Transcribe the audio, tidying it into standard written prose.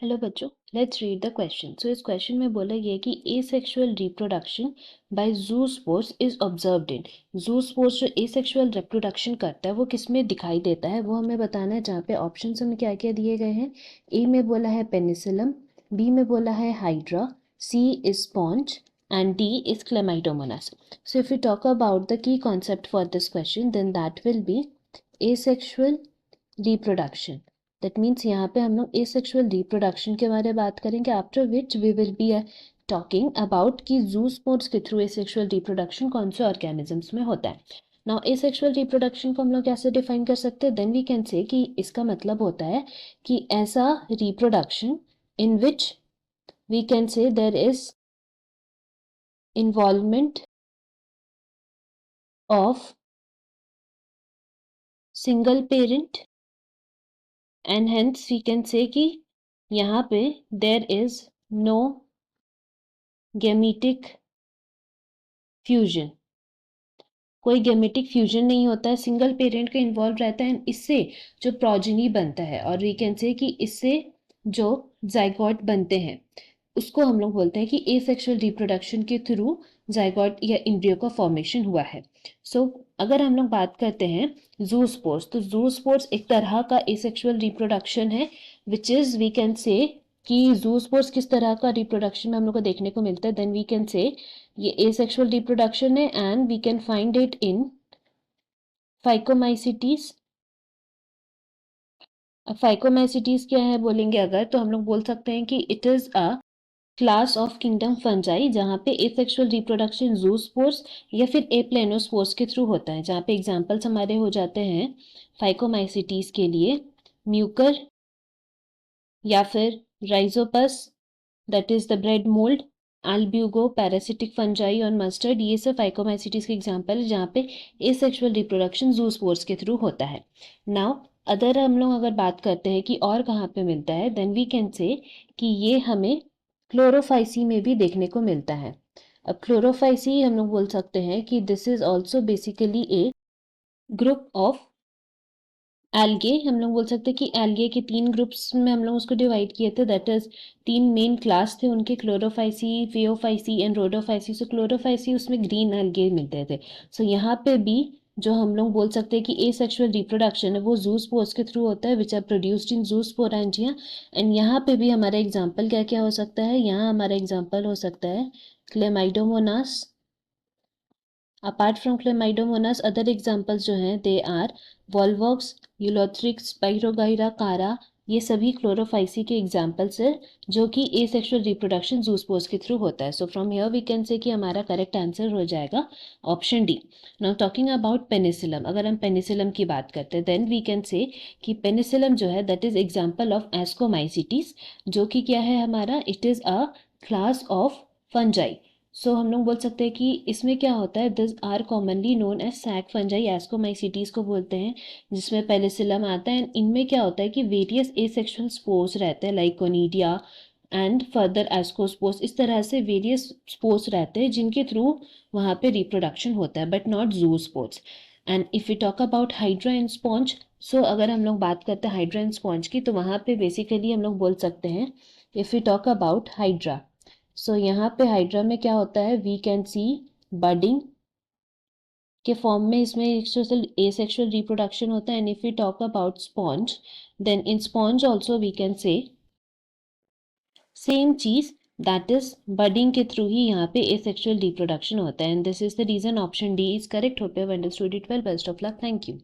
Hello बच्चों, let's read the question. So इस question में बोला गया है कि asexual reproduction by zoospores is observed in. Zoospores जो एसेक्सुअल रिप्रोडक्शन करता है वो किस में दिखाई देता है वो हमें बताना है। जहाँ पे ऑप्शन हमें क्या क्या दिए गए हैं। ए में बोला है पेनिसिलम, बी में बोला है hydra, C is sponge and D is chlamydomonas. So if you talk about the key concept for this question then that will be asexual reproduction. That means यहाँ पे हम लोग एसेक्सुअल रिप्रोडक्शन के बारे में बात करेंगे। After which we will be talking about कि ज़ूस्पोर्स के थ्रू एसेक्सुअल रिप्रोडक्शन कौन से ऑर्गेनिजम्स में होता है। नाउ एसेक्सुअल रिप्रोडक्शन को हम लोग कैसे डिफाइन कर सकते हैं। देन वी कैन से कि इसका मतलब होता है कि ऐसा reproduction in which we can say there is involvement of single parent and hence we can say कि यहाँ पे there is no gametic fusion. कोई गेमेटिक फ्यूजन नहीं होता है, सिंगल पेरेंट का इन्वॉल्व रहता है। इससे जो प्रोजेनी बनता है और वी कैन से कि इससे जो जाइगोट बनते हैं उसको हम लोग बोलते हैं कि एसेक्सुअल रिप्रोडक्शन के थ्रू जाइगोट या एम्ब्रियो का फॉर्मेशन हुआ है। सो अगर हम लोग बात करते हैं ज़ूस्पोर्स, तो ज़ूस्पोर्स एक तरह का एसेक्सुअल रिप्रोडक्शन है which is we can say कि ज़ूस्पोर्स किस तरह का रिप्रोडक्शन हम लोग को देखने को मिलता है। देन वी कैन से ये एसेक्सुअल रिप्रोडक्शन है and we can find it in phycomycetes. अब फाइकोमाइसिटीज क्या है बोलेंगे अगर, तो हम लोग बोल सकते हैं कि it is a class of kingdom fungi जहाँ पे एसेक्सुअल रिप्रोडक्शन ज़ूस्पोर्स या फिर एप्लेनोस्पोर्स के थ्रू होता है। जहाँ पे एग्जांपल्स हमारे हो जाते हैं फाइकोमाइसिटीज के लिए म्यूकर या फिर Rhizopus that is the bread mould, Albugo, parasitic fungi और मस्टर्ड। ये सब फाइकोमाइसिटीज के एग्जांपल है जहाँ पे एसेक्सुअल रिप्रोडक्शन ज़ूस्पोर्स के थ्रू होता है। नाउ अदर हम लोग अगर बात करते हैं कि और कहाँ पे मिलता है, देन वी कैन से कि ये हमें क्लोरोफाइसी में भी देखने को मिलता है। अब क्लोरोफाइसी हम लोग बोल सकते हैं कि this is also basically A group of algae. हम लोग बोल सकते हैं कि एल्गे के 3 ग्रुप्स में हम लोग उसको डिवाइड किए थे। दैट इज 3 मेन क्लास थे उनके, Chlorophyceae, Phaeophyceae and Rhodophyceae. So Chlorophyceae उसमें ग्रीन एल्गे मिलते थे। सो यहाँ पे भी जो हम लोग बोल सकते हैं कि एसेक्सुअल रिप्रोडक्शन है वो ज़ूस्पोर्स के थ्रू होता है which are produced in zoosporangia. And यहाँ पे भी हमारा एग्जाम्पल क्या क्या हो सकता है। यहाँ हमारा एग्जाम्पल हो सकता है chlamydomonas. Apart from chlamydomonas other examples जो हैं they are volvox, ulothrix, spirogyra, chara. ये सभी क्लोरोफाइसी के एग्जाम्पल्स है जो कि एसेक्सुअल रिप्रोडक्शन ज़ूस्पोर्स के थ्रू होता है। So from here we can say कि हमारा करेक्ट आंसर हो जाएगा option D. Now talking about penicillium, अगर हम पेनिसिलम की बात करते हैं देन वी कैन से कि पेनिसिलम जो है that is example of ascomycetes जो कि क्या है हमारा, it is a class of fungi. So हम लोग बोल सकते हैं कि इसमें क्या होता है, this are commonly known as sac fungi, ascomycetes को बोलते हैं जिसमें पेनिसिलम आता है। इनमें क्या होता है कि वेरियस एसेक्सुअल स्पोर्स रहते हैं like conidia and further ascospores. इस तरह से वेरियस स्पोर्स रहते हैं जिनके थ्रू वहाँ पे रिप्रोडक्शन होता है but not zoospores. And if you talk about hydra and sponge, so अगर हम लोग बात करते हैं हाइड्रा एंड स्पॉन्ज की तो वहाँ पे बेसिकली हम लोग बोल सकते हैं if you talk about hydra, so यहाँ पे हाइड्रा में क्या होता है, वी कैन सी बडिंग के फॉर्म में इसमें एसेक्सुअल रिप्रोडक्शन होता है। And if we talk about sponge then in sponge also we can say same चीज, दैट इज बडिंग के थ्रू ही यहाँ पे एसेक्सुअल रिप्रोडक्शन होता है। And this is the reason option D is correct. Hope you have understood it well. Best of luck. Thank you.